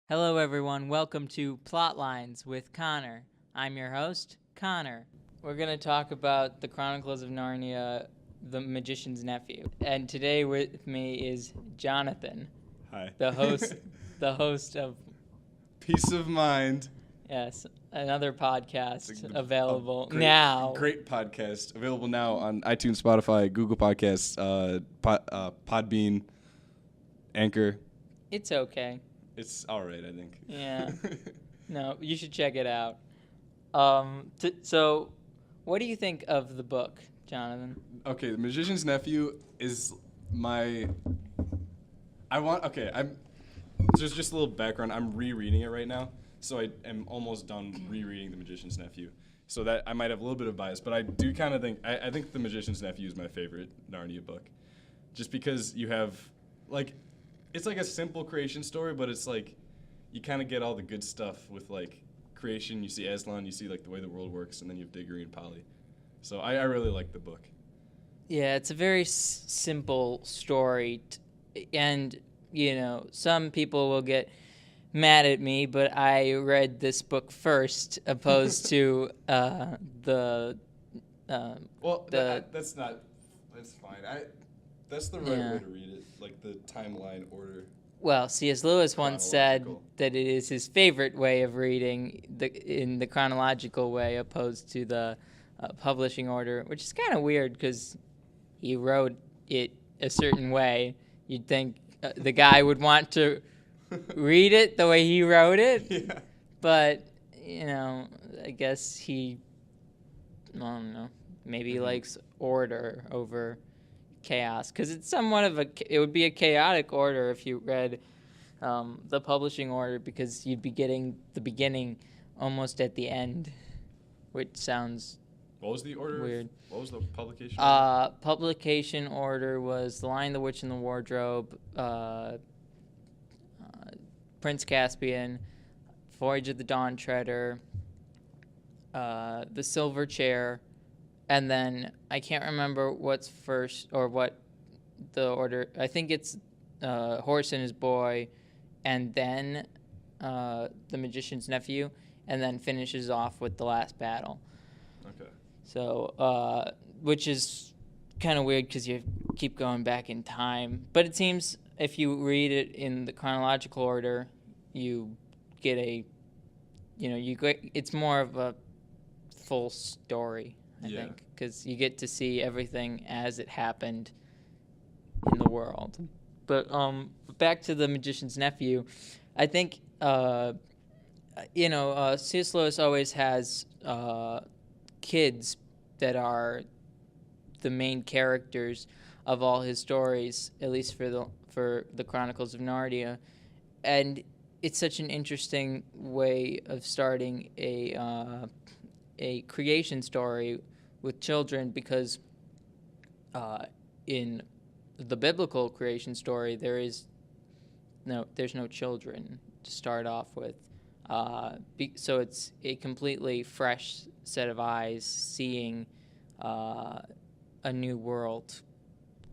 Hello, everyone. Welcome to Plotlines with Connor. I'm your host, Connor. We're going to talk about the Chronicles of Narnia, the Magician's Nephew. And today with me is Jonathan. Hi. The host, the host of Peace of Mind. Yes, another podcast available Great, now. Great podcast available now on iTunes, Spotify, Google Podcasts, Podbean, Anchor. It's okay. It's all right, I think. Yeah. No, you should check it out. So, what do you think of the book, Jonathan? Okay, The Magician's Nephew is my. There's just a little background. I'm rereading it right now, so I am almost done rereading The Magician's Nephew. So that I might have a little bit of bias, but I do kind of think I think The Magician's Nephew is my favorite Narnia book, just because you have it's like a simple creation story, but it's like you kind of get all the good stuff with like creation. You see Aslan, you see like the way the world works, and then you have Diggory and Polly. So I really like the book. Yeah, it's a very simple story, and some people will get mad at me, but I read this book first, opposed to the. That's not. That's fine. That's the right Yeah. way to read it, like the timeline order. Well, C.S. Lewis once said Chronological. that it is his favorite way of reading in the chronological way, opposed to the publishing order, which is kind of weird because he wrote it a certain way. You'd think the guy would want to read it the way he wrote it, Yeah. but I guess I don't know, maybe he likes order over chaos, because it's somewhat of it would be a chaotic order if you read the publishing order, because you'd be getting the beginning almost at the end, which sounds What was the order? weird. What was the publication? Publication order was The Lion, the Witch, and the Wardrobe, Prince Caspian, Voyage of the Dawn Treader, The Silver Chair, and then I can't remember what's first or what the order. I think it's Horse and His Boy, and then The Magician's Nephew, and then finishes off with The Last Battle. Okay. So, which is kind of weird because you keep going back in time. But it seems if you read it in the chronological order, you get it's more of a full story, I think, because you get to see everything as it happened in the world. But back to The Magician's Nephew, I think C.S. Lewis always has kids that are the main characters of all his stories, at least for the Chronicles of Narnia, and it's such an interesting way of starting a creation story with children, because in the biblical creation story there's no children to start off with, so it's a completely fresh set of eyes seeing a new world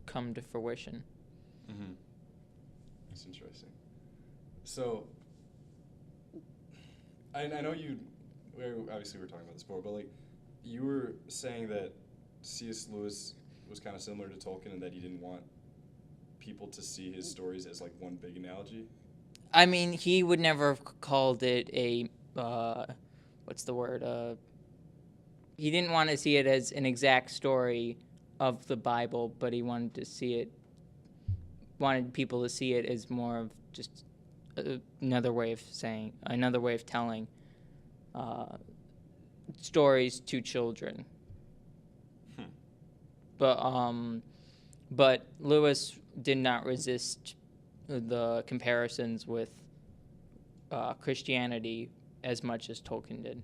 come to fruition. Mm-hmm. That's interesting. So, I know obviously we're talking about this before, but like you were saying that C.S. Lewis was kind of similar to Tolkien in that he didn't want people to see his stories as like one big analogy. I mean, he would never have called it a what's the word? He didn't want to see it as an exact story of the Bible, but he wanted people to see it as more of just another way of telling stories to children. But Lewis did not resist the comparisons with Christianity as much as Tolkien did,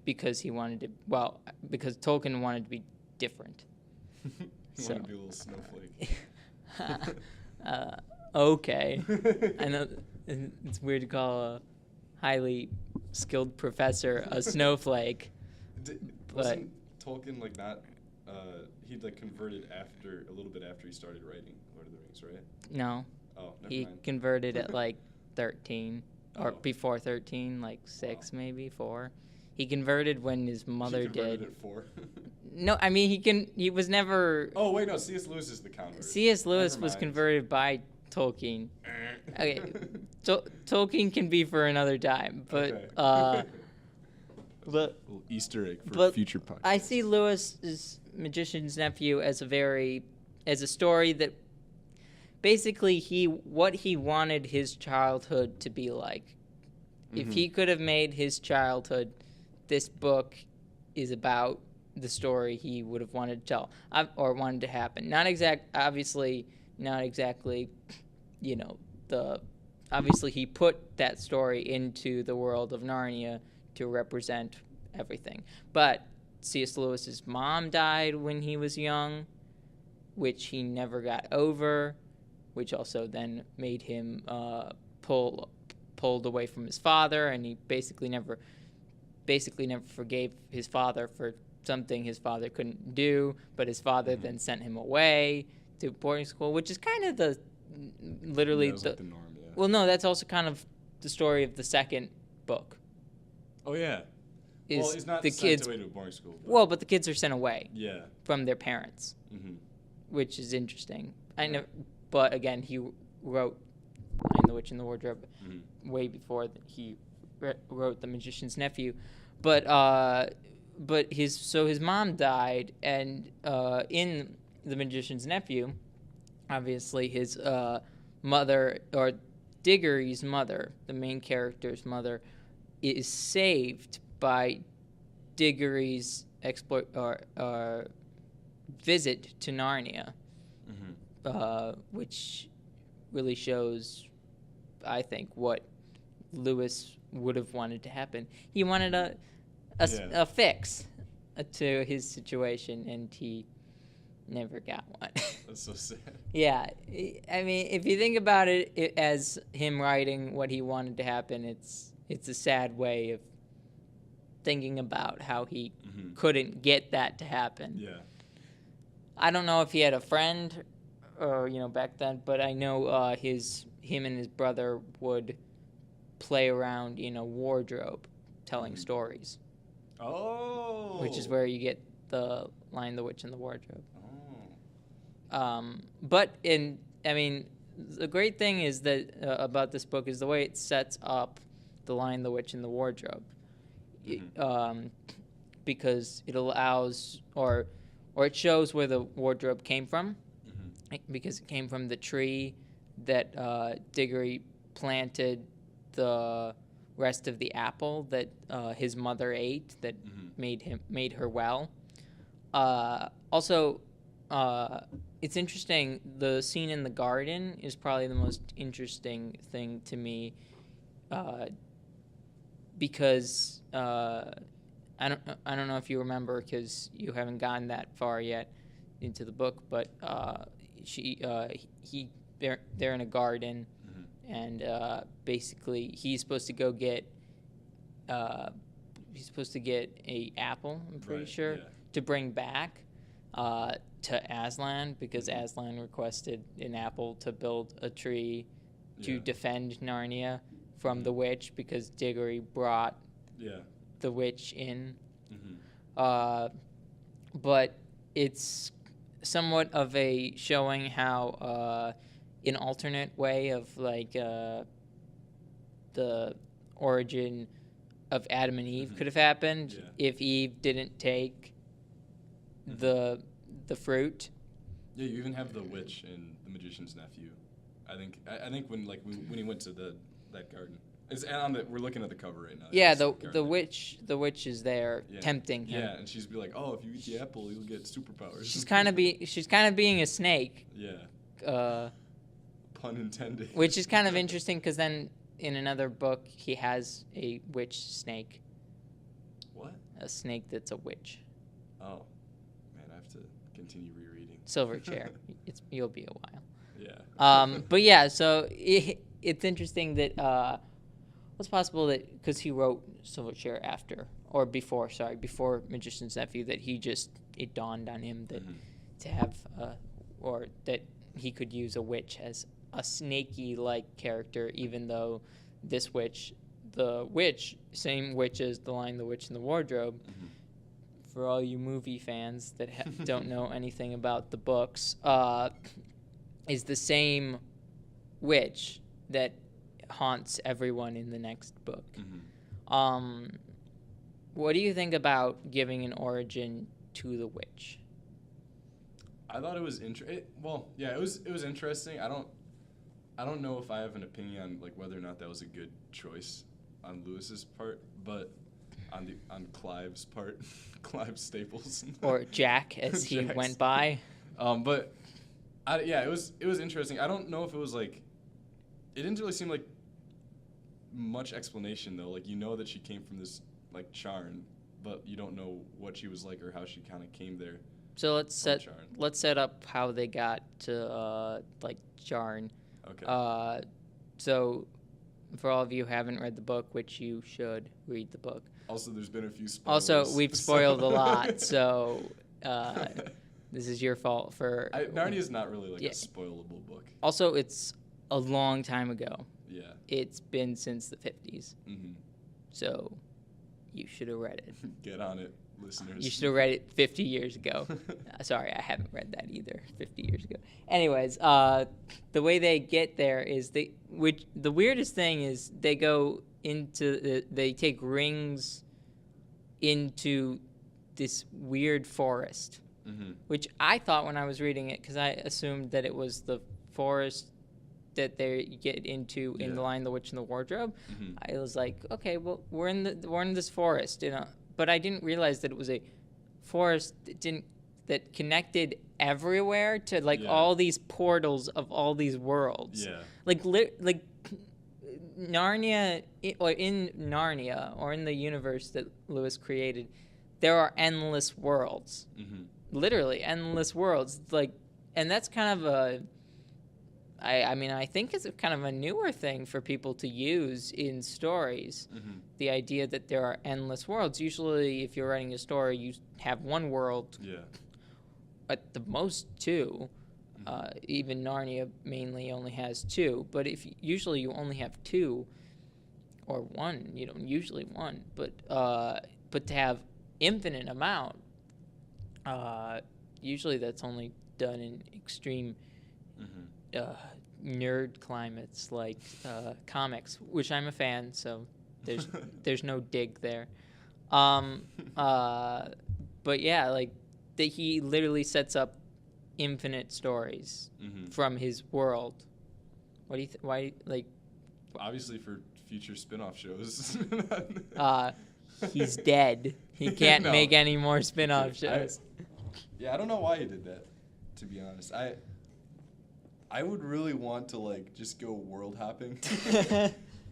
because because Tolkien wanted to be different. He wanted to be a little snowflake. Okay. I know it's weird to call a highly skilled professor a snowflake. Wasn't Tolkien like not? He'd like converted a little bit after he started writing Lord of the Rings, right? No. Oh, never He mind. converted at like 13 or Oh. before 13, like 6 Wow. maybe 4. He converted when his mother She converted did. at 4. No, I mean he was never. Oh wait, no. C.S. Lewis is the convert. C.S. Lewis Never was mind. converted by Tolkien. Okay, Tolkien can be for another time, but Okay. but little Easter egg for but future podcast. I see Lewis's Magician's Nephew as a story that basically what he wanted his childhood to be like. If he could have made his childhood, this book is about the story he would have wanted to tell or wanted to happen. Obviously not exactly, obviously he put that story into the world of Narnia to represent everything. But C.S. Lewis's mom died when he was young, which he never got over, which also then made him pulled away from his father, and he basically never forgave his father for something his father couldn't do, but his father then sent him away to boarding school, which is kind of literally like the norm, yeah. Well, no, that's also kind of the story of the second book. Oh yeah. Is well, he's not the sent kids away to a boarding school. but the kids are sent away Yeah. from their parents, which is interesting. I know, but again, he wrote Lion, the Witch, and the Wardrobe way before he wrote The Magician's Nephew, but his mom died, and in The Magician's Nephew, obviously his mother, or Diggory's mother, the main character's mother, is saved by Diggory's visit to Narnia, which really shows, I think, what Lewis would have wanted to happen. He wanted a fix to his situation, and he never got one. That's so sad. Yeah, I mean, if you think about it as him writing what he wanted to happen, it's a sad way of thinking about how he couldn't get that to happen. Yeah. I don't know if he had a friend, back then, but I know him and his brother would play around in a wardrobe telling stories. Oh. Which is where you get the Lion, the Witch, and the Wardrobe. Oh. The great thing is that about this book is the way it sets up the Lion, the Witch, and the Wardrobe. Because it allows, or it shows where the wardrobe came from, because it came from the tree that Diggory planted the rest of the apple that his mother ate that made her well. Also, it's interesting. The scene in the garden is probably the most interesting thing to me, because I don't know if you remember, because you haven't gotten that far yet into the book, but they're in a garden, and basically he's supposed to go get a apple, I'm pretty sure, to bring back to Aslan, because Aslan requested an apple to build a tree to defend Narnia from the witch, because Diggory brought the witch in. But it's somewhat of a showing how an alternate way of the origin of Adam and Eve could have happened if Eve didn't take the fruit. Yeah, you even have the witch in The Magician's Nephew. I think when he went to that garden. We're looking at the cover right now. Yeah, the witch is there tempting him. Yeah, and she's be like, "Oh, if you eat the apple, you'll get superpowers." She's kind of being a snake. Yeah. Pun intended. Which is kind of interesting, because then in another book he has a witch snake. What? A snake that's a witch. Oh, man, I have to continue rereading. Silverchair. You'll be a while. Yeah. But yeah, so it's interesting that it's possible that because he wrote Silverchair before Magician's Nephew, that it dawned on him that to have or that he could use a witch as a snaky-like character, even though this witch, same witch as The Lion, the Witch, and the Wardrobe, for all you movie fans that don't know anything about the books, is the same witch that haunts everyone in the next book. What do you think about giving an origin to the witch? I thought it was it was interesting. I don't know if I have an opinion on like whether or not that was a good choice on Lewis's part, but on Clive's part, Clive Staples or Jack as he went by. But it was interesting. I don't know if it was like, it didn't really seem like much explanation though. Like, you know that she came from this like Charn, but you don't know what she was like or how she kind of came there. So let's set up how they got to like Charn. Okay. So for all of you who haven't read the book, which you should read the book. Also, there's been a few spoilers. Also, we've spoiled a lot, so this is your fault for. Narnia is not really like a spoilable book. Also, it's a long time ago. Yeah. It's been since the 50s. So you should have read it. Get on it, listeners. You should have read it 50 years ago. Sorry, I haven't read that either 50 years ago. Anyways, the way they get there is the weirdest thing is they go into they take rings into this weird forest, which I thought when I was reading it, because I assumed that it was the forest that they get into in The Lion, the Witch, and the Wardrobe. I was like, okay, well, we're in this forest, you know, but I didn't realize that it was a forest that connected everywhere to like all these portals of all these worlds. Yeah. Like Narnia, or in Narnia, or in the universe that Lewis created, there are endless worlds. Literally endless worlds. Like, and that's kind of I think it's kind of a newer thing for people to use in stories. The idea that there are endless worlds. Usually, if you're writing a story, you have one world. Yeah. At the most two. Even Narnia mainly only has two. But usually you only have two, or one. You don't usually one. But to have infinite amount, usually that's only done in extreme. Nerd climates like comics, which I'm a fan, so there's no dig there. But yeah, like he literally sets up infinite stories from his world. What do you why like? Obviously for future spin-off shows. He's dead. He can't make any more spin-off shows. I don't know why he did that, to be honest. I would really want to like just go world hopping,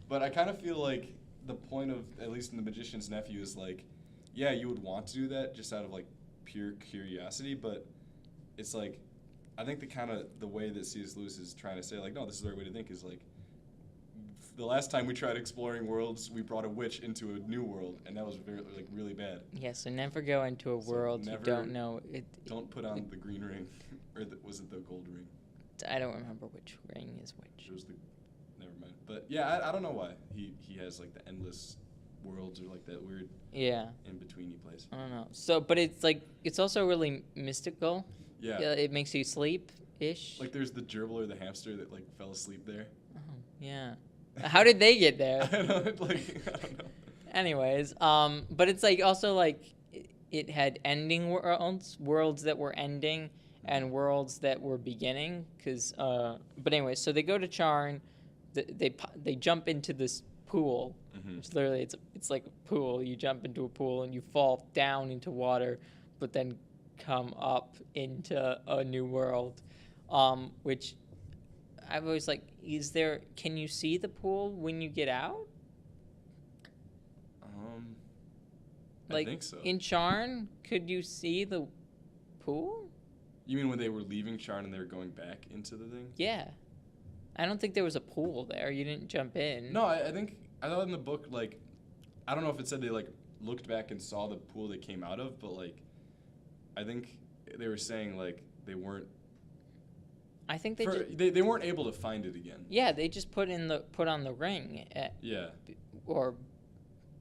but I kind of feel like the point of, at least in The Magician's Nephew, is like, yeah, you would want to do that just out of like pure curiosity, but it's like, I think the way that C.S. Lewis is trying to say like, no, this is the right way to think, is like, the last time we tried exploring worlds, we brought a witch into a new world, and that was really bad. Yeah, so never go into a world you don't know. Don't put on the green ring, or was it the gold ring? I don't remember which ring is which. It was never mind. But yeah, I don't know why he has like the endless worlds, or like that weird in betweeny place. I don't know. So, but it's like, it's also really mystical. Yeah. It makes you sleep-ish. Like there's the gerbil or the hamster that like fell asleep there. Oh, yeah. How did they get there? I don't know. Anyways, but it's like also like it had ending worlds that were ending, and worlds that were beginning. But anyway, so they go to Charn, they jump into this pool. Which literally it's like a pool. You jump into a pool and you fall down into water, but then come up into a new world, which I've always like, can you see the pool when you get out? Like, I think so. In Charn, could you see the pool? You mean when they were leaving Charn and they were going back into the thing? Yeah. I don't think there was a pool there. You didn't jump in. No, I thought in the book, like, I don't know if it said they, like, looked back and saw the pool they came out of, but, like, I think they were saying, like, they weren't, I think they For, just, they weren't able to find it again. yeah, they just put on the ring Yeah. or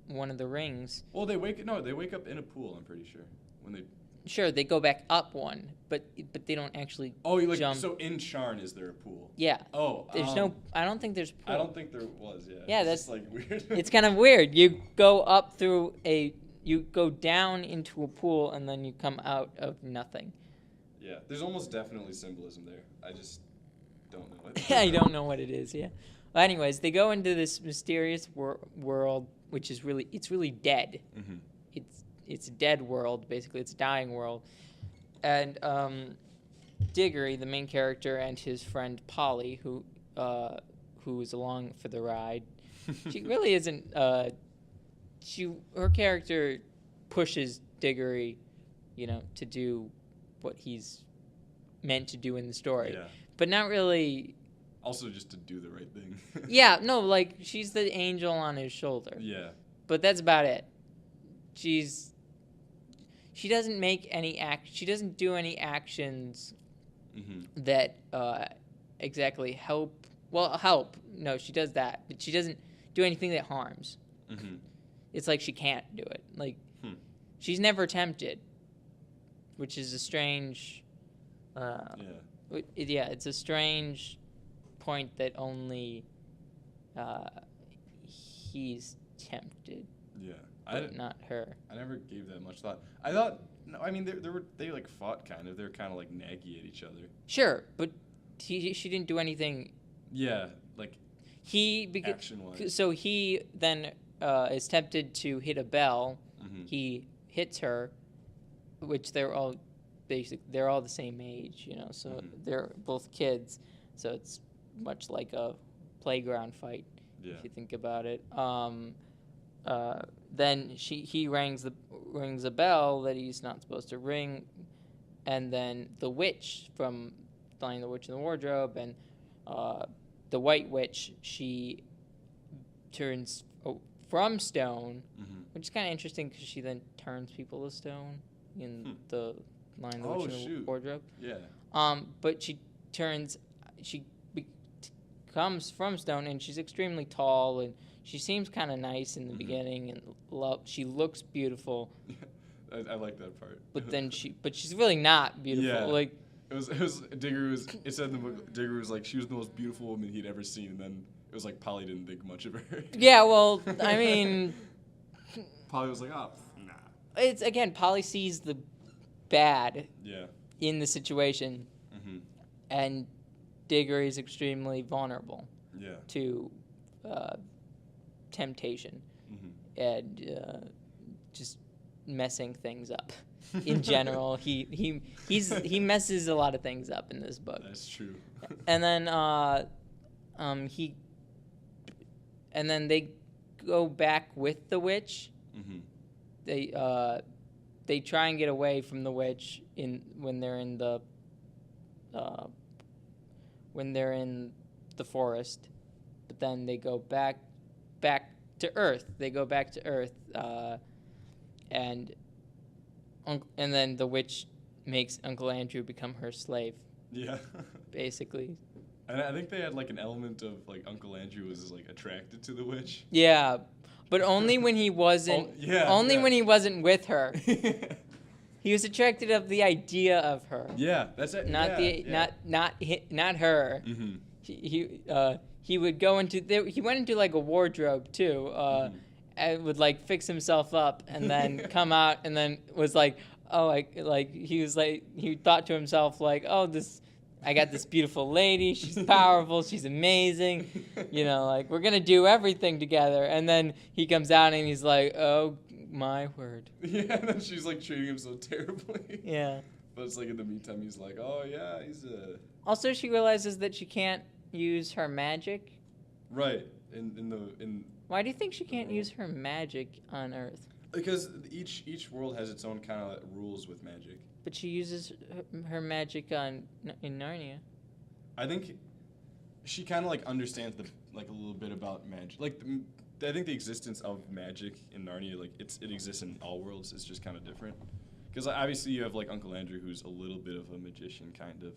one of the rings. Well, they wake up in a pool. I'm pretty sure when they. Sure, they go back up one, but they don't actually jump. So in Sharn is there a pool? Yeah. Oh. There's no. I don't think there's a pool. I don't think there was. Yeah. Yeah, It's that's just, like weird. It's kind of weird. You go up through you go down into a pool and then you come out of nothing. Yeah, there's almost definitely symbolism there. I just don't know it. I don't know what it is. Yeah. Well, anyways, they go into this mysterious world, which is really dead. Mm-hmm. It's a dead world, basically. It's a dying world. And Diggory, the main character, and his friend Polly, who is along for the ride, she really isn't. Her character pushes Diggory, to do what he's meant to do in the story, Yeah. but not really. Also, just to do the right thing. Yeah, no, like she's the angel on his shoulder. Yeah. But that's about it. She doesn't make any she doesn't do any actions Mm-hmm. that exactly help. Well, help. No, she does that, but she doesn't do anything that harms. Mm-hmm. It's like she can't do it. Like she's never tempted, which is a strange. It's a strange point that only he's tempted. Yeah. But not her. I never gave that much thought. I thought, no, I mean, they like fought kind of. They were kind of like naggy at each other. Sure, but she didn't do anything. Yeah, like action-wise. So he then is tempted to hit a bell. Mm-hmm. He hits her, which they're all the same age, so they're both kids. So it's much like a playground fight, if you think about it. Then he rings a bell that he's not supposed to ring, and then the witch from Lion, the Witch in the Wardrobe, and the White Witch, she turns from stone, which is kind of interesting because she then turns people to stone in the Lion, the Witch in the Wardrobe. Yeah. But she comes from stone, and she's extremely tall, and she seems kind of nice in the beginning, and she looks beautiful. I like that part. But then she's really not beautiful. Yeah. Like it said in the book, Diggory was like, she was the most beautiful woman he'd ever seen, and then it was like Polly didn't think much of her. Yeah, well, I mean, Polly was like, oh, nah. It's again, Polly sees the bad Yeah. in the situation, and Diggory is extremely vulnerable to temptation and just messing things up. In general, he messes a lot of things up in this book. That's true. And then they go back with the witch. They try and get away from the witch when they're in the forest, but then they go back to Earth. They go back to Earth, and then the witch makes Uncle Andrew become her slave. Yeah. Basically. And I think they had like an element of like Uncle Andrew was like attracted to the witch. Yeah, but only when he wasn't. When he wasn't with her. He was attracted of the idea of her. Yeah, that's it. Not her. He would go into he went into like a wardrobe too, and would like fix himself up and then come out and then was like, he thought to himself like, oh, I got this beautiful lady, she's powerful, she's amazing, like we're gonna do everything together. And then he comes out and he's like, oh my word. Yeah, and then she's like treating him so terribly. Yeah. But it's like in the meantime he's like, oh yeah, he's a. Also, she realizes that she can't use her magic. Right. Why do you think she can't use her magic on Earth? Because each world has its own kind of rules with magic. But she uses her magic in Narnia. I think she kind of like understands a little bit about magic. Like I think the existence of magic in Narnia, like it exists in all worlds. It's just kind of different. Because obviously you have like Uncle Andrew, who's a little bit of a magician, kind of.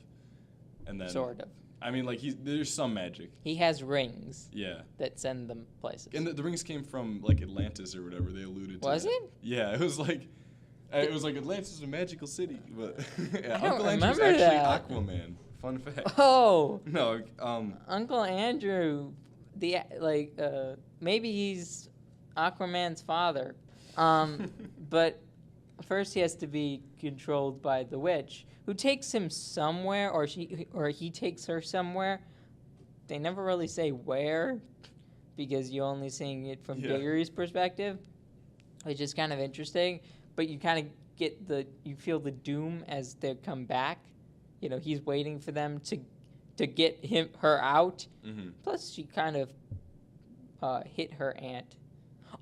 And then Sort of. I mean, like there's some magic. He has rings Yeah. that send them places. And the rings came from like Atlantis or whatever. They alluded to. Was that. it? Yeah, it was like Atlantis is a magical city, but yeah, I don't Uncle Andrew's remember actually that. Aquaman. Fun fact. Oh, No, Uncle Andrew, maybe he's Aquaman's father. But first he has to be controlled by the witch, who takes him somewhere, or he takes her somewhere. They never really say where, because you're only seeing it from Diggory's perspective, which is kind of interesting. But you kind of you feel the doom as they come back. You know, he's waiting for them to get her out. Mm-hmm. Plus, she kind of hit her aunt.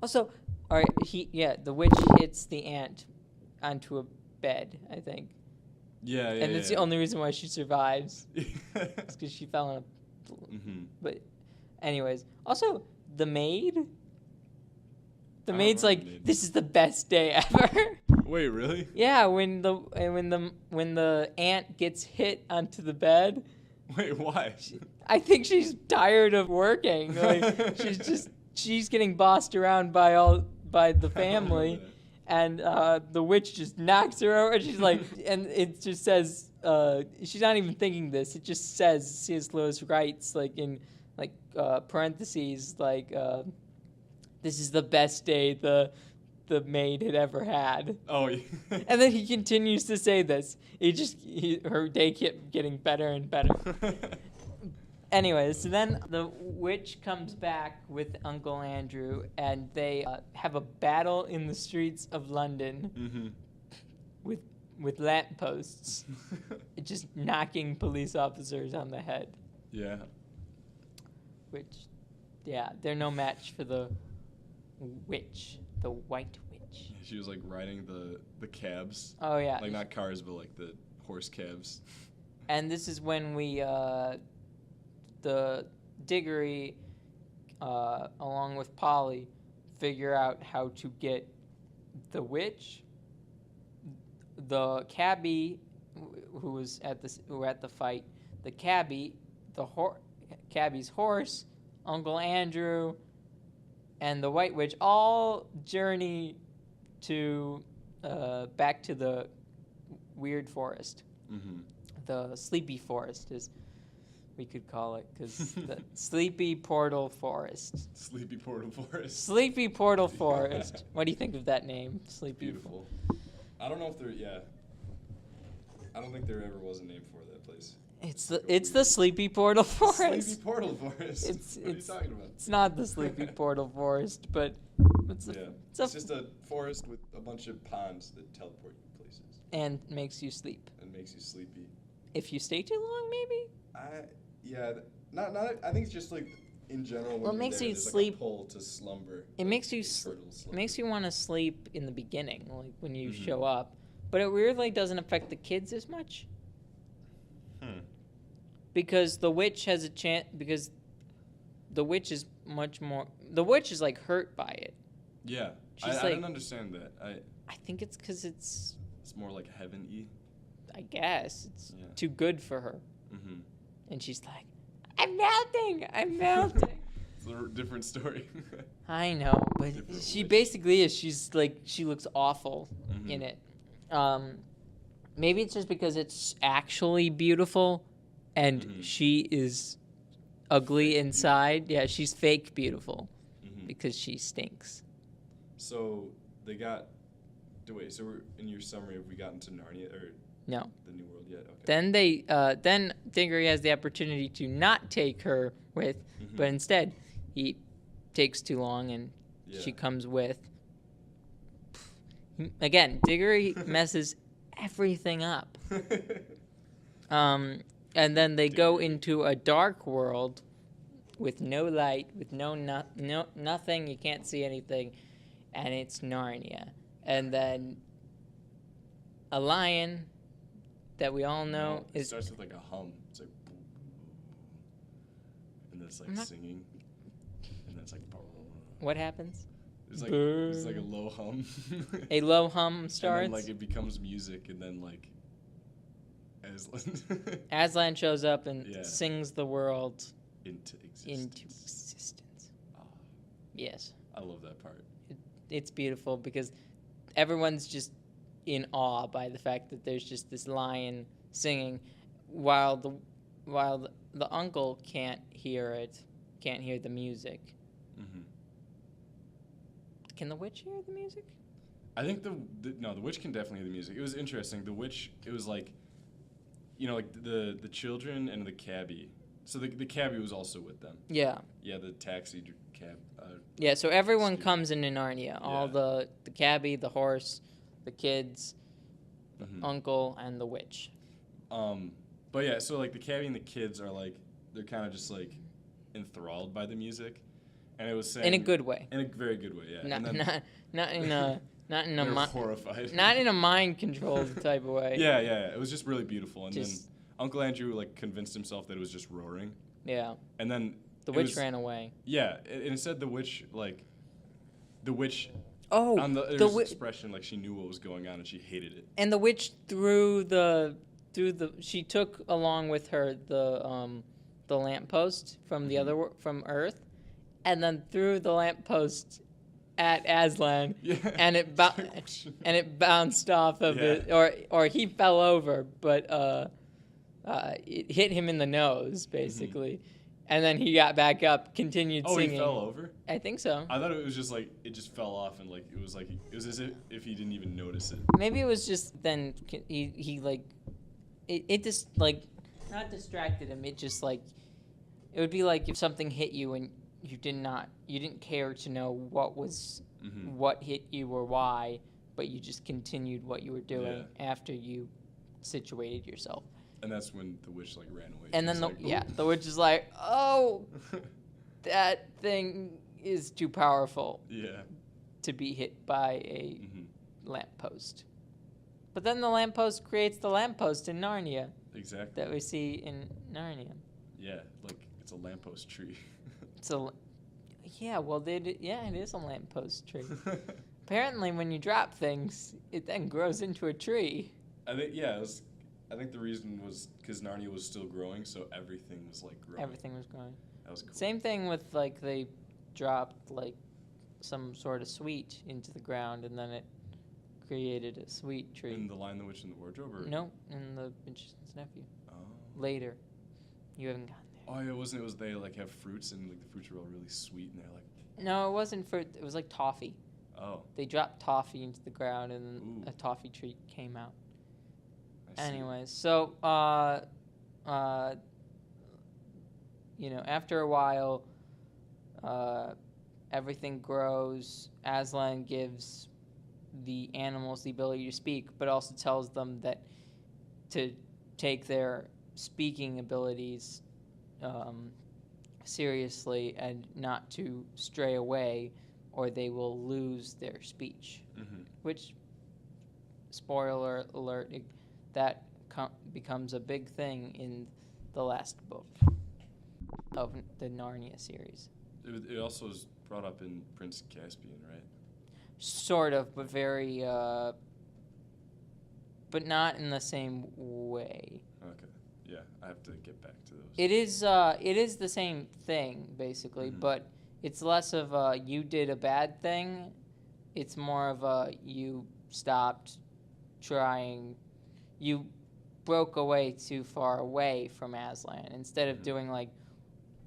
Also, all right, the witch hits the aunt onto a bed, I think. Yeah, and it's the only reason why she survives. It's because she fell on a. Mm-hmm. But, anyways, also the maid. The maid's like, "This is the best day ever." Wait, really? Yeah, when the aunt gets hit onto the bed. Wait, why? I think she's tired of working. Like she's getting bossed around by the family, and the witch just knocks her over. She's like, and it just says, she's not even thinking this. It just says C.S. Lewis writes like in parentheses like, "This is the best day the maid had ever had." Oh, yeah. And then he continues to say this. Her day kept getting better and better. Anyways, so then the witch comes back with Uncle Andrew, and they have a battle in the streets of London with lampposts, just knocking police officers on the head. Yeah. Which, yeah, they're no match for the witch, the White Witch. She was like riding the cabs. Oh yeah. Like not cars, but like the horse cabs. And this is when the Diggory, along with Polly, figure out how to get the witch, the cabbie, who was at the fight, the cabbie, cabbie's horse, Uncle Andrew, and the White Witch all journey to back to the weird forest. Mm-hmm. The sleepy forest, as we could call it, because the sleepy portal forest. Sleepy Portal Forest. Sleepy portal forest. What do you think of that name? Sleepy. Beautiful. I don't know if I don't think there ever was a name for that place. It's the sleepy portal forest. Sleepy Portal Forest. What are you talking about? It's not the sleepy portal forest, but it's just a forest with a bunch of ponds that teleport you places. And makes you sleep. And makes you sleepy. If you stay too long, maybe? Not. I think it's just like in general. Well, it makes you sleep. sleep. Like a pull to slumber. It like makes you makes you want to sleep in the beginning, like when you show up. But it weirdly doesn't affect the kids as much. Because the witch has a chance. Because the witch is much more. The witch is like hurt by it. Yeah, I didn't understand that. I think it's because it's more like heaven-y. I guess it's too good for her. Mm-hmm. And she's like, I'm melting. It's a different story. I know, but she basically is. She's like, she looks awful in it. Maybe it's just because it's actually beautiful, and she is ugly inside. Yeah, she's fake beautiful because she stinks. So they got. So we're in your summary. Have we gotten to Narnia or no? The New World yet? Okay. Then Diggory has the opportunity to not take her with, but instead he takes too long and she comes with. Again, Diggory messes everything up. And then they go into a dark world with no light, with no nothing. You can't see anything, and it's Narnia. And then a lion that we all know it starts with like a hum. It's like, and then it's like singing, and then it's like. What happens? It's like a low hum. A low hum starts. And then like it becomes music, and then like Aslan. Aslan shows up and Yeah. sings the world Into into existence. existence. Oh, Yes. I love that part. It's beautiful because everyone's just in awe by the fact that there's just this lion singing while the uncle can't hear it, can't hear the music. Hmm. Can the witch hear the music? I think the witch can definitely hear the music. It was interesting. The witch, it was like, like the children and the cabbie. So the cabbie was also with them. Yeah. Yeah, the taxi cab. Yeah, so everyone Stupid. comes into Narnia. All Yeah. the cabbie, the horse, the kids, the Mhm. uncle, and the witch. But yeah, so like the cabbie and the kids are like, they're kind of just like enthralled by the music, and it was saying In a good way. in a very good way, yeah. Not And then not in a not in a they're mi- horrified. not in a mind controlled type of way. Yeah, it was just really beautiful, and Just- then Uncle Andrew like convinced himself that it was just roaring, Yeah. and then The it witch was- ran away. Yeah, and it said the witch Oh, on the the expression like she knew what was going on and she hated it. and the witch threw the she took along with her the lamppost from the other from Earth, and then threw the lamppost at Aslan, Yeah. and it bounced off of Yeah. it, or he fell over, but it hit him in the nose basically, and then he got back up, continued Oh, singing. he fell over? I think so. I thought it was just like it just fell off and like it was as if he didn't even notice it. Maybe it was just then he like it just like not distracted him. It just like it would be like if something hit you and you didn't care to know what hit you or why, but you just continued what you were doing after you situated yourself. And that's when the witch like ran away. And She then was like, the witch is like, oh, that thing is too powerful yeah. to be hit by a Hmm. lamppost. But then the lamppost creates the lamppost in Narnia Exactly. that we see in Narnia. Yeah, like it's a lamppost tree. So, yeah, well, it is a lamppost tree. Apparently, when you drop things, it then grows into a tree. I think the reason was because Narnia was still growing, so everything was like growing. Everything was growing. That was cool. Same thing with like they dropped like some sort of sweet into the ground, and then it created a sweet tree. In The Lion, the Witch, and the Wardrobe, or No, in the Magician's Nephew. Oh. Later, you haven't gotten there. Oh yeah, it wasn't. It was they like have fruits and like the fruits are all really sweet and they're like, No, it wasn't fruit. It was like toffee. oh. They dropped toffee into the ground, and then Ooh. a toffee tree came out. I see. Anyways, so after a while, everything grows. Aslan gives the animals the ability to speak, but also tells them that to take their speaking abilities seriously and not to stray away, or they will lose their speech. Mm-hmm. Which, spoiler alert, that becomes a big thing in the last book of the Narnia series. It also was brought up in Prince Caspian, right? Sort of, but very, but not in the same way. Okay. Yeah, I have to get back to those. It is the same thing basically, Mhm. but it's less of a you did a bad thing. It's more of a you stopped trying. You broke away too far away from Aslan instead of Mhm. doing like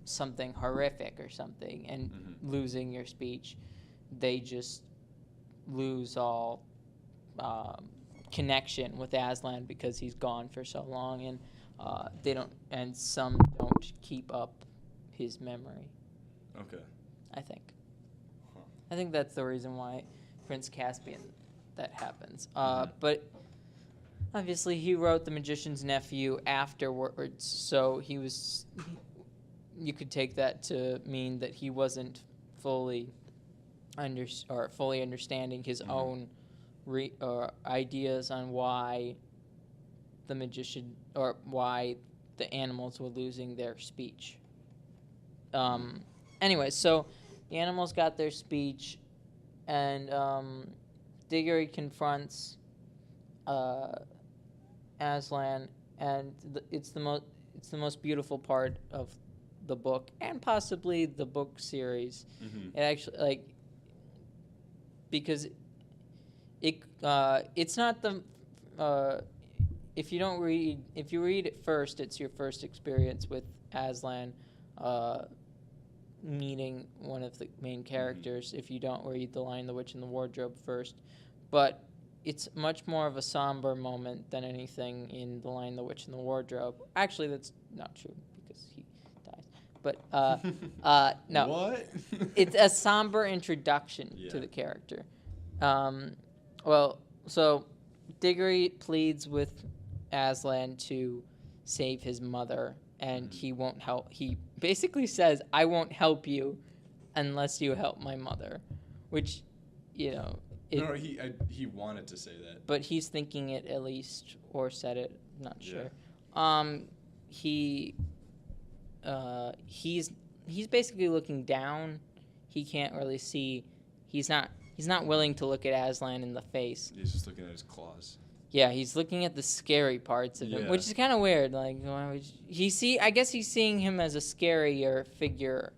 something horrific or something and Mhm. losing your speech. They just lose all connection with Aslan because he's gone for so long, and they don't, and some don't keep up his memory. Okay. I think. Huh. I think that's the reason why Prince Caspian that happens. Mhm. But obviously, he wrote The Magician's Nephew afterwards, so you could take that to mean that he wasn't fully understanding his Mhm. own ideas on why the magician or why the animals were losing their speech. Anyway, so the animals got their speech, and Diggory confronts Aslan and it's the most beautiful part of the book and possibly the book series. It actually because it's not the if you read it first, it's your first experience with Aslan meeting one of the main characters. If you don't read The Lion, the Witch, and the Wardrobe first, but it's much more of a somber moment than anything in The Lion, the Witch, and the Wardrobe. Actually, that's not true because he dies. But no, What? it's a somber introduction to the character. So Diggory pleads with Aslan to save his mother, and he won't help. He basically says, "I won't help you unless you help my mother," which, no, he wanted to say that, but he's thinking it at least, or said it. Not sure. He's basically looking down. He can't really see. He's not willing to look at Aslan in the face. He's just looking at his claws. Yeah, he's looking at the scary parts of him, which is kind of weird. Like, why would I guess he's seeing him as a scarier figure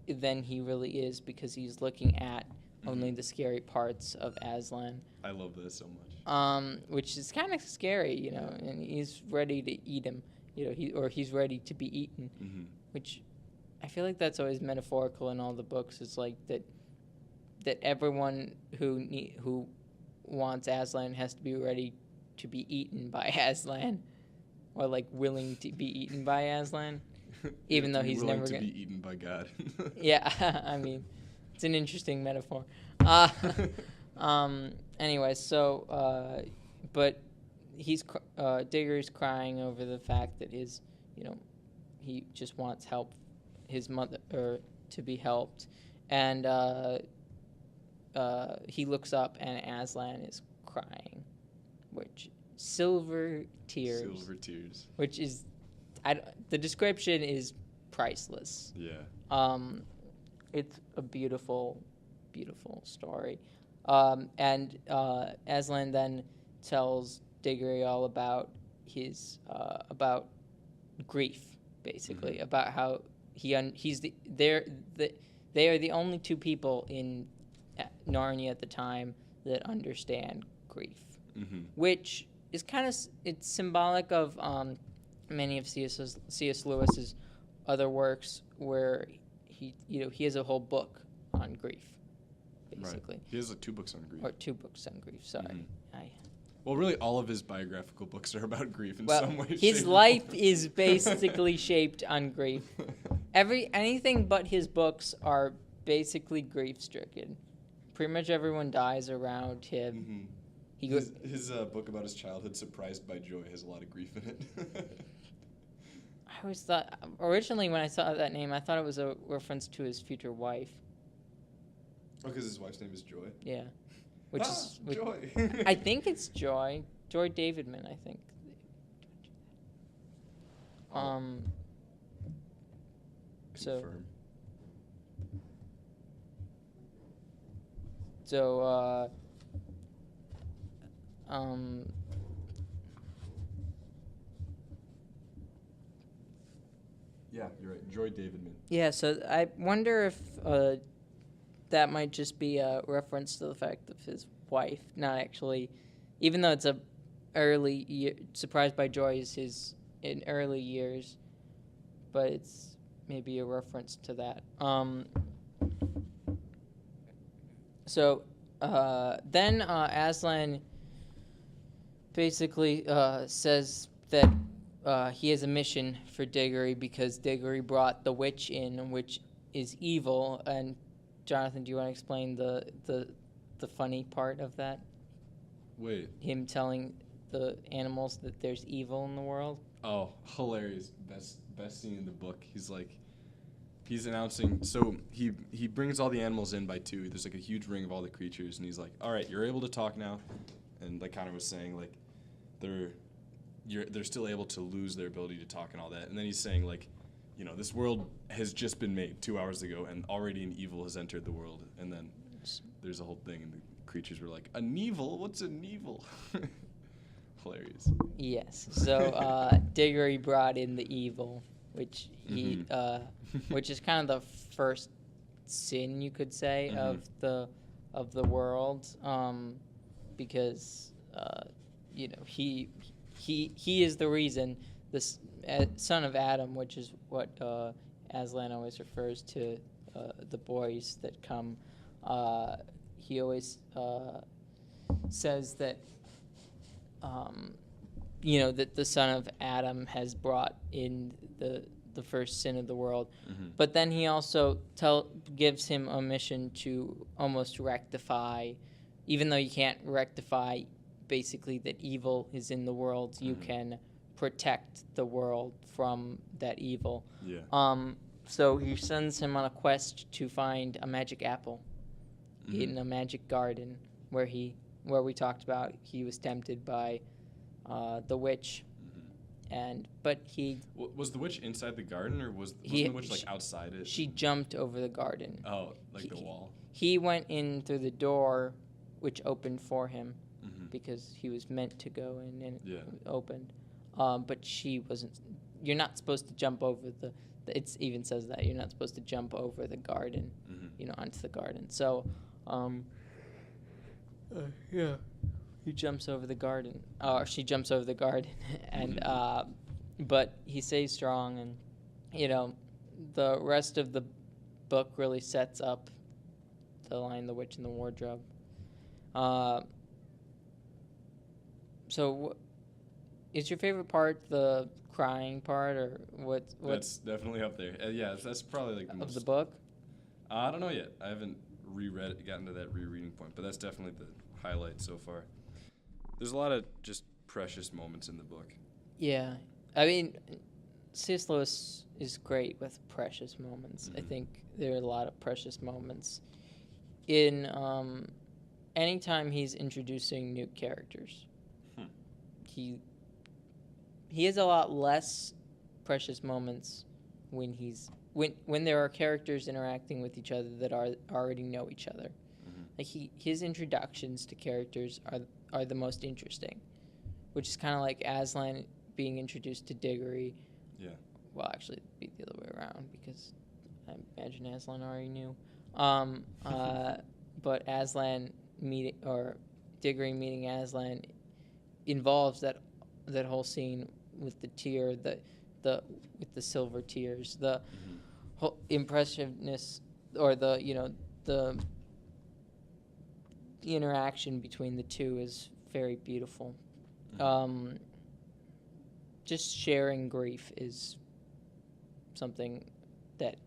than he really is because he's looking at only the scary parts of Aslan. I love this so much. Which is kind of scary, and he's ready to eat him, he's ready to be eaten, which I feel like that's always metaphorical in all the books. It's like that everyone who wants Aslan has to be ready to be eaten by Aslan, or like willing to be eaten by Aslan, even though he's never going to be eaten by God. Yeah, I mean, it's an interesting metaphor. Anyway, so but Diggory's crying over the fact that he just wants his mother to be helped, and he looks up and Aslan is crying, which silver tears, which is the description is priceless. It's a beautiful story, and Aslan then tells Diggory all about his about grief, basically, about how they are the only two people in Narnia at the time that understand grief, which is it's symbolic of many of C.S. Lewis's other works, where he has a whole book on grief, basically. Right. He has 2 books on grief. Or 2 books on grief. Sorry. Well, really, all of his biographical books are about grief in some way. His life is basically shaped on grief. Anything but his books are basically grief-stricken. Pretty much everyone dies around him. His book about his childhood, Surprised by Joy, has a lot of grief in it. I always thought, originally when I saw that name, I thought it was a reference to his future wife. Oh, because his wife's name is Joy? Yeah. Joy. I think it's Joy. Joy Davidman, I think. Confirm. Yeah, you're right. Joy Davidman. Yeah, so I wonder if that might just be a reference to the fact of his wife, not actually, even though it's Surprised by Joy is in early years, but it's maybe a reference to that. Then Aslan basically says that he has a mission for Diggory because Diggory brought the witch in, which is evil. And Jonathan, do you want to explain the funny part of that? Wait. Him telling the animals that there's evil in the world? Oh, hilarious. Best scene in the book. He's announcing, so he brings all the animals in by 2. There's like a huge ring of all the creatures, and he's like, all right, you're able to talk now. And like Connor was saying, like, they're still able to lose their ability to talk and all that. And then he's saying, like, this world has just been made 2 hours ago, and already an evil has entered the world. And then there's a whole thing, and the creatures were like, a Nevil? What's a Nevil? hilarious. Yes. So Diggory brought in the evil, which which is kind of the first sin, you could say, of the world, because he is the reason this son of Adam, which is what Aslan always refers to the boys that come. He always says that that the son of Adam has brought in the first sin of the world. But then he also gives him a mission to almost rectify, even though you can't rectify basically that evil is in the world, you can protect the world from that evil. So he sends him on a quest to find a magic apple in a magic garden where we talked about he was tempted by the witch. But he was the witch inside the garden, or wasn't the witch like outside it? She jumped over the garden. Oh, like the wall. He went in through the door, which opened for him because he was meant to go in, and it opened. But she wasn't. You're not supposed to jump over it even says that you're not supposed to jump over the garden, onto the garden. So, he jumps over the garden, or she jumps over the garden, and but he stays strong, and the rest of the book really sets up the Lion, the Witch, and the Wardrobe. So, is your favorite part the crying part, or what? That's definitely up there. Yeah, that's probably like the most of the book. I don't know yet. I haven't gotten to that rereading point, but that's definitely the highlight so far. There's a lot of just precious moments in the book. Yeah, I mean, C.S. Lewis is great with precious moments. I think there are a lot of precious moments in anytime he's introducing new characters. He has a lot less precious moments when there are characters interacting with each other that already know each other. Like his introductions to characters are the most interesting, which is kind of like Aslan being introduced to Diggory. Yeah. Well, actually, it'd be the other way around because I imagine Aslan already knew. But Aslan Diggory meeting Aslan involves that whole scene with the tear, with the silver tears, the whole impressiveness, or the interaction between the two is very beautiful. Just sharing grief is something that,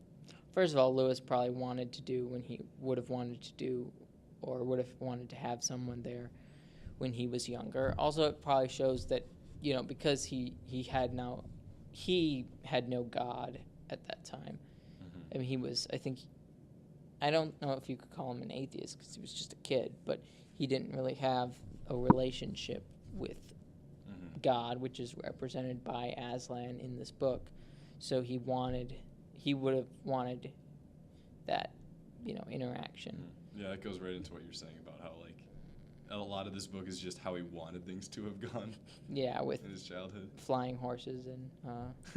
first of all, Lewis probably wanted to do when he would have wanted to do, or would have wanted to have someone there when he was younger. Also, it probably shows that, because he had no God at that time. I mean, he was, I don't know if you could call him an atheist because he was just a kid, but he didn't really have a relationship with God, which is represented by Aslan in this book. So he would have wanted that, interaction. Yeah, that goes right into what you're saying about how, a lot of this book is just how he wanted things to have gone. Yeah, with in his childhood. Flying horses and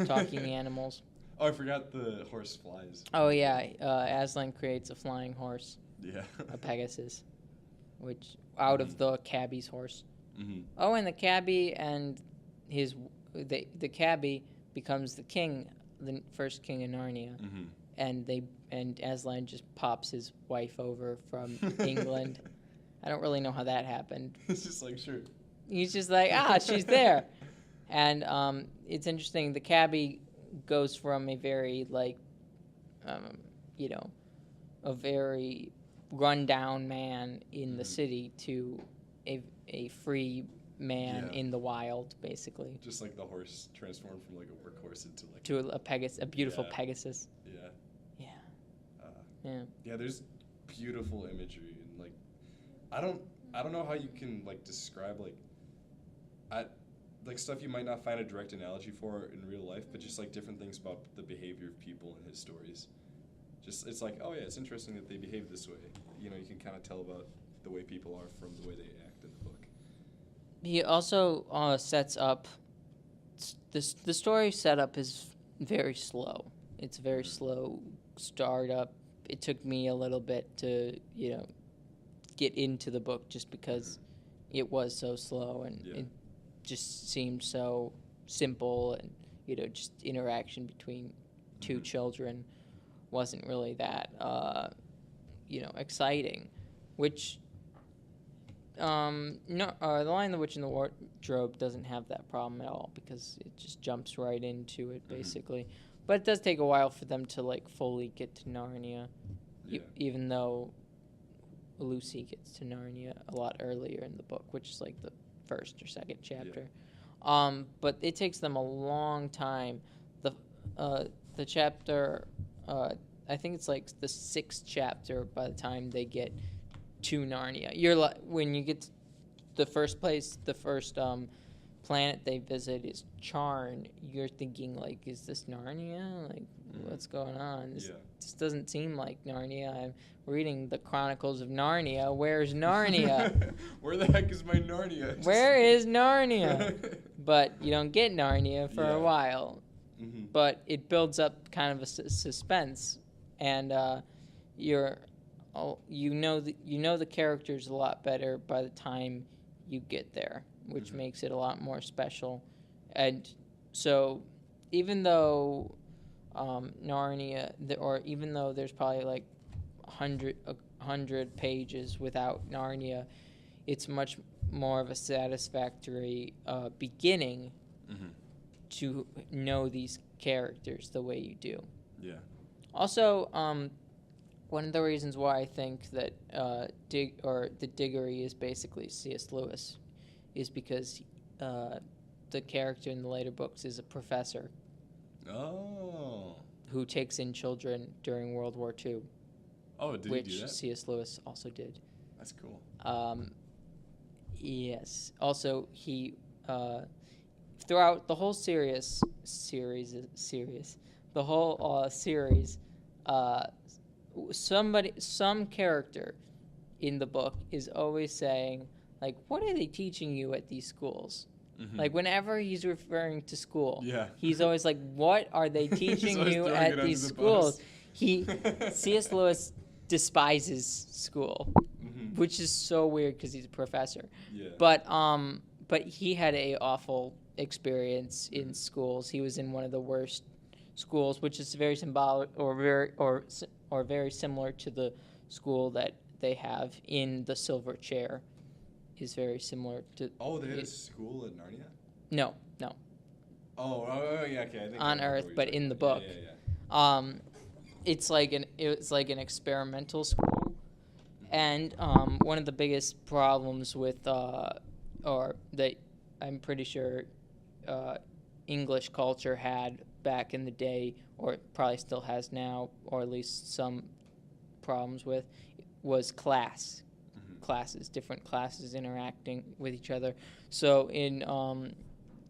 talking animals. Oh, I forgot the horse flies. Oh, yeah. Aslan creates a flying horse. Yeah. A Pegasus, which out of the cabbie's horse. Oh, and the cabbie and the cabbie becomes the king, the first king of Narnia. And Aslan just pops his wife over from England. I don't really know how that happened. It's just like, sure. He's just like, she's there. And it's interesting. The cabbie goes from a very, a very run-down man in the city to a free man in the wild, basically. Just like the horse transformed from, a workhorse into, a beautiful Pegasus. Yeah. Yeah. Yeah, there's beautiful imagery. And, I don't know how you can, describe, stuff you might not find a direct analogy for in real life, but just, different things about the behavior of people in his stories. Just, it's like, oh, yeah, it's interesting that they behave this way. You can kind of tell about the way people are from the way they act in the book. He also sets up this. The story setup is very slow. It's a very slow startup. It took me a little bit to get into the book just because it was so slow and it just seemed so simple, and just interaction between two children wasn't really that exciting, which no, The Lion, the Witch, and the Wardrobe doesn't have that problem at all because it just jumps right into it basically. But it does take a while for them to fully get to Narnia, even though Lucy gets to Narnia a lot earlier in the book, which is the first or second chapter. But it takes them a long time. The chapter, I think it's the sixth chapter by the time they get to Narnia. When you get to the first planet they visit is Charn, you're thinking is this Narnia? What's going on? This doesn't seem like Narnia. I'm reading the Chronicles of Narnia. Where's Narnia? Where the heck is my Narnia? Where is Narnia? But you don't get Narnia for a while. But it builds up kind of a suspense, and you know the characters a lot better by the time you get there, which makes it a lot more special. And so even though Narnia, or even though there's probably 100 pages without Narnia, it's much more of a satisfactory beginning to know these characters the way you do. Yeah. Also, one of the reasons why I think that the Diggory is basically C.S. Lewis is because the character in the later books is a professor. Oh. Who takes in children during World War II. Oh, did he do that? Which C.S. Lewis also did. That's cool. Yes. Also, he throughout the whole series, some character in the book is always saying, what are they teaching you at these schools? Whenever he's referring to school, he's always what are they teaching you at these schools? C.S. Lewis despises school, which is so weird because he's a professor. Yeah. But he had a awful experience in schools. He was in one of the worst schools, which is very symbolic or very similar to the school that they have in the Silver Chair. Is very similar to. Oh, they had a school at Narnia? No. Oh, yeah, okay. I think on Earth, but in the book. Yeah. It's an experimental school, and one of the biggest problems with or that I'm pretty sure English culture had back in the day, or probably still has now, or at least some problems with, was classes, different classes interacting with each other. So in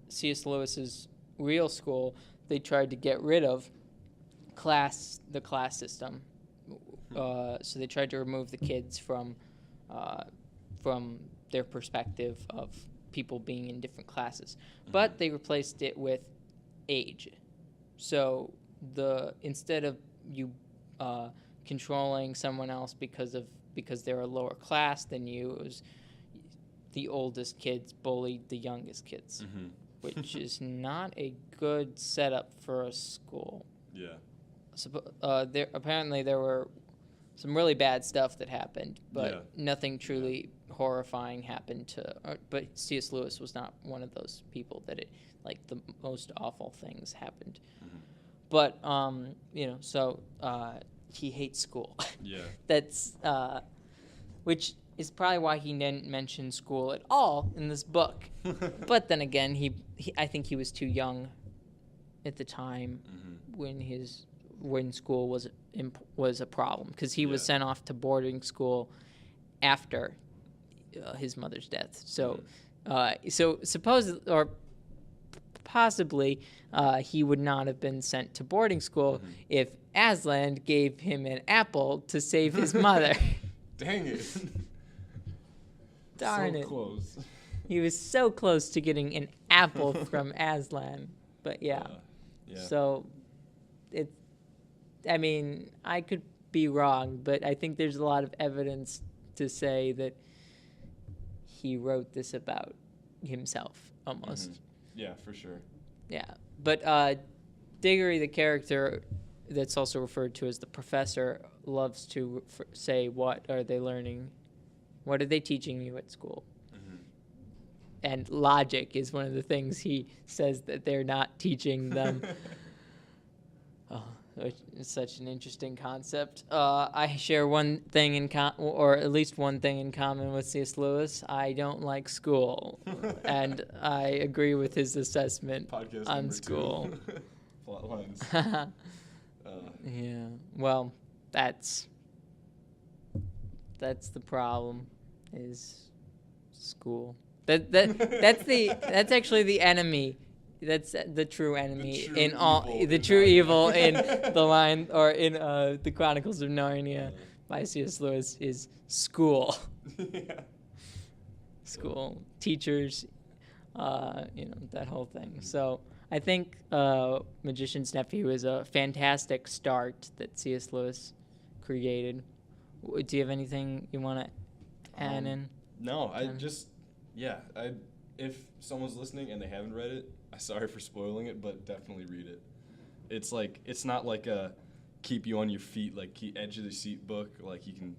C.S. Lewis's real school, they tried to get rid of the class system. So they tried to remove the kids from their perspective of people being in different classes. But they replaced it with age. So instead of you controlling someone else because they're a lower class than you, it was the oldest kids bullied the youngest kids, which is not a good setup for a school. Yeah. Apparently there were some really bad stuff that happened, but nothing truly horrifying happened but C.S. Lewis was not one of those people that the most awful things happened. But so he hates school. Yeah. That's which is probably why he didn't mention school at all in this book. But then again, I think he was too young at the time when school was a problem, because he was sent off to boarding school after his mother's death. So possibly he would not have been sent to boarding school if Aslan gave him an apple to save his mother. Dang it. Darn so it. Close. He was so close to getting an apple from Aslan. But yeah. Yeah. So I mean, I could be wrong, but I think there's a lot of evidence to say that he wrote this about himself almost. Yeah, for sure. Yeah. But Diggory, the character that's also referred to as the professor, loves to say, what are they learning? What are they teaching you at school? And logic is one of the things he says that they're not teaching them. It's such an interesting concept. I share one thing or at least one thing in common with C.S. Lewis. I don't like school, and I agree with his assessment Podcast on number school. 2. Plotlines. Yeah. Well, that's the problem. Is school. That's actually the enemy. That's the true enemy the true evil in the line or in the Chronicles of Narnia by C.S. Lewis is school. Yeah. School, teachers, that whole thing. So I think Magician's Nephew is a fantastic start that C.S. Lewis created. Do you have anything you want to add in? No, if someone's listening and they haven't read it, I'm sorry for spoiling it, but definitely read it. It's not like a keep you on your feet, like edge of the seat book. Like you can,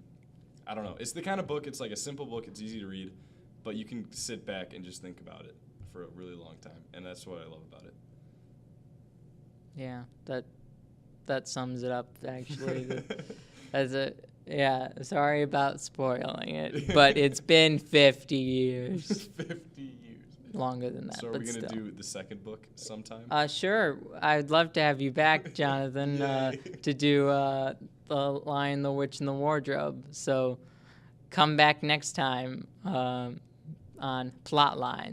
I don't know. It's the kind of book. It's like a simple book. It's easy to read, but you can sit back and just think about it for a really long time, and that's what I love about it. Yeah, that sums it up actually. Sorry about spoiling it, but it's been 50 years. 50 years. Longer than that. So are but we going to still. do the second book sometime? Sure. I'd love to have you back, Jonathan, to do The Lion, the Witch, and the Wardrobe. So come back next time on Plotlines.